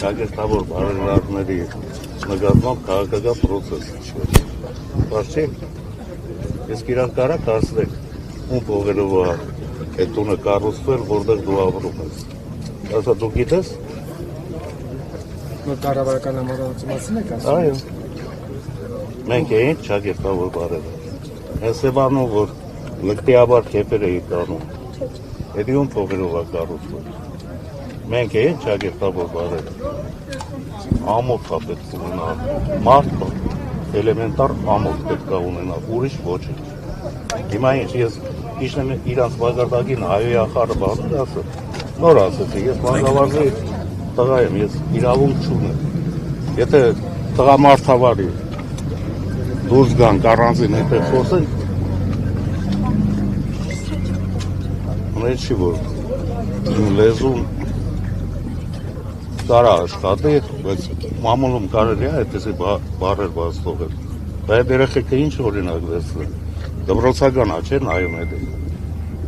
ճակերտավոր բարերարների նկատմամբ քաղաքական process չի։ Բայց չէ։ Իսկ իրար կարա կարծրեք, ում փողերով է այդ տունը կառուցվել, որտեղ դու ապրում ես։ Ասա դու գիտես։ Կառավարական համառոյության մասին եք ասում։ Այո։ Մենք էինք ճակերտավոր բարերար։ Հենց է բանում, որ լկտիաբար քեփեր էի կանում։ Էդի ում փողերով է կառուցվել։ Մենք էինք ճակերտավոր բարերար։ Ամոթ է պետք ունենալ, մարդը էլեմենտար ամոթ պետք է ունենալ, ուրիշ ոչինչ։ Հիմա ինչ, ես իջնեմ իրանց մագարտակին հայոյի ախարը բանում ասել, նոր ասեցի, ես մագավարժի տղա եմ, ես իրավունք չունեմ։ Եթե տղամարդավարի դուրս գանք առանձին հետը խոսենք, ունետ չի որ լեզուն կարա աշխատի, բայց մամուլում կարելի է այդպիսի բարեր բաց թողել։ Դա այդ երեխեքը ինչ օրինակ վերցրել։ Դպրոցական է, չէ, նայում է դե։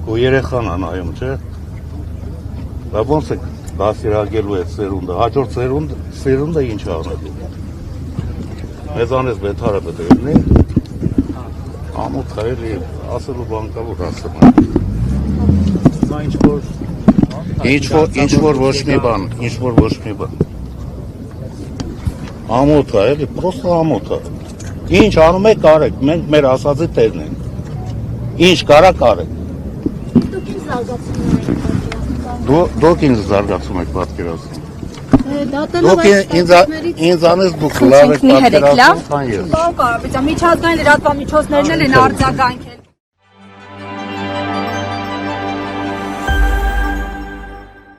Քո երեխան է նայում, չէ։ Դա ոնց է դասիրակելու այդ սերունդը, հաջորդ սերունդը ինչ է անելու։ Մեզանից բեթարը պետք է լինի։ Ամոթ է էլի ասելու բան կա, որ ասում է։ Հիմա Ինչ որ ոչ մի բան։ Ամոթ է, էլի, պրոստը ամոթ է։ Ինչ անում եք կարեք, մենք մեր ասածի տերն ենք։ Ինչ կարա կարեք։ Դուք ինձ զարգացում եք պատկերացնում։ Դուք ինձանից դուք լավ եք պատկերացնում, քան ես։ Միջազգային լրատվամիջոցներն են արձագանք